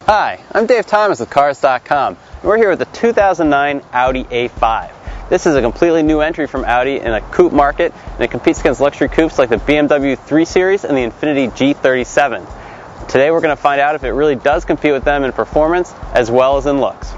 Hi, I'm Dave Thomas with Cars.com. We're here with the 2009 Audi A5. This is a completely new entry from Audi in a coupe market, and it competes against luxury coupes like the BMW 3 Series and the Infiniti G37. Today we're going to find out if it really does compete with them in performance as well as in looks.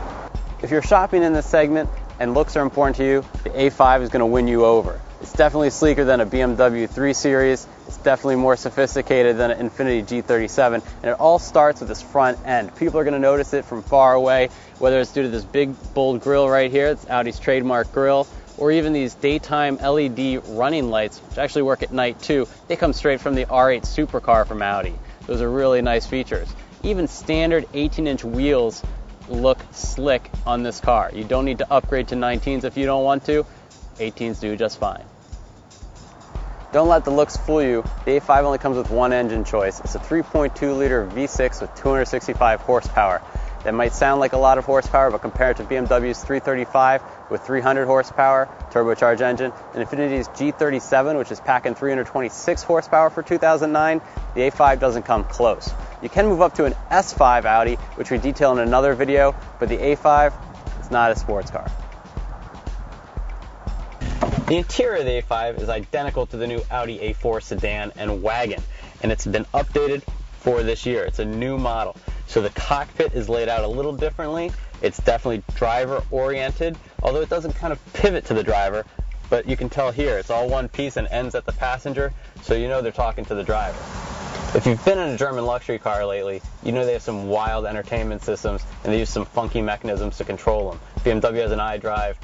If you're shopping in this segment and looks are important to you, the A5 is going to win you over. It's definitely sleeker than a BMW 3 Series. It's definitely more sophisticated than an Infiniti G37, and it all starts with this front end. People are going to notice it from far away, whether it's due to this big, bold grille right here, it's Audi's trademark grille, or even these daytime LED running lights, which actually work at night too. They come straight from the R8 supercar from Audi. Those are really nice features. Even standard 18-inch wheels look slick on this car. You don't need to upgrade to 19s if you don't want to. 18s do just fine. Don't let the looks fool you. The A5 only comes with one engine choice. It's a 3.2-liter V6 with 265 horsepower. That might sound like a lot of horsepower, but compared to BMW's 335 with 300 horsepower, turbocharged engine, and Infiniti's G37, which is packing 326 horsepower for 2009, the A5 doesn't come close. You can move up to an S5 Audi, which we detail in another video, but the A5 is not a sports car. The interior of the A5 is identical to the new Audi A4 sedan and wagon, and it's been updated for this year. It's a new model. So the cockpit is laid out a little differently. It's definitely driver-oriented, although it doesn't kind of pivot to the driver, but you can tell here it's all one piece and ends at the passenger, so you know they're talking to the driver. If you've been in a German luxury car lately, you know they have some wild entertainment systems, and they use some funky mechanisms to control them. BMW has an iDrive.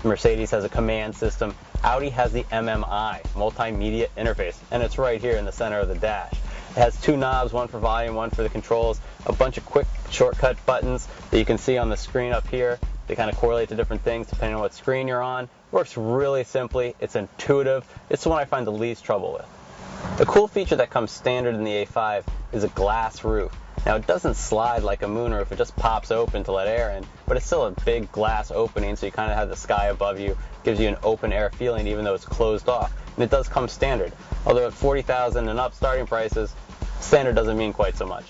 Mercedes has a command system. Audi has the MMI, multimedia interface, and it's right here in the center of the dash. It has two knobs, one for volume, one for the controls, a bunch of quick shortcut buttons that you can see on the screen up here. They kind of correlate to different things depending on what screen you're on. It works really simply. It's intuitive. It's the one I find the least trouble with. The cool feature that comes standard in the A5 is a glass roof. Now, it doesn't slide like a moonroof, it just pops open to let air in, but it's still a big glass opening, so you kind of have the sky above you, gives you an open air feeling even though it's closed off. And it does come standard, although at $40,000 and up starting prices, standard doesn't mean quite so much.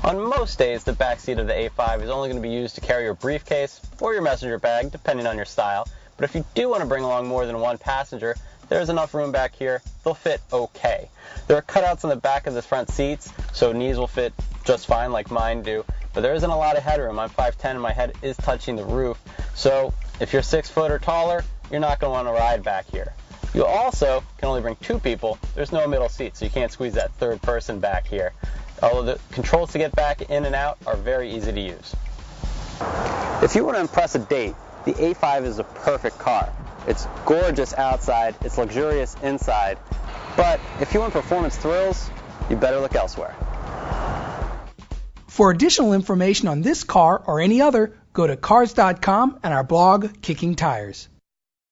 On most days, the back seat of the A5 is only going to be used to carry your briefcase or your messenger bag, depending on your style, but if you do want to bring along more than one passenger, there's enough room back here. They'll fit okay. There are cutouts on the back of the front seats, so knees will fit just fine like mine do, but there isn't a lot of headroom. I'm 5'10", and my head is touching the roof, so if you're 6 foot or taller, you're not going to want to ride back here. You also can only bring 2 people. There's no middle seat, so you can't squeeze that third person back here. Although the controls to get back in and out are very easy to use. If you want to impress a date, the A5 is a perfect car. It's gorgeous outside, it's luxurious inside, but if you want performance thrills, you better look elsewhere. For additional information on this car or any other, go to Cars.com and our blog, Kicking Tires.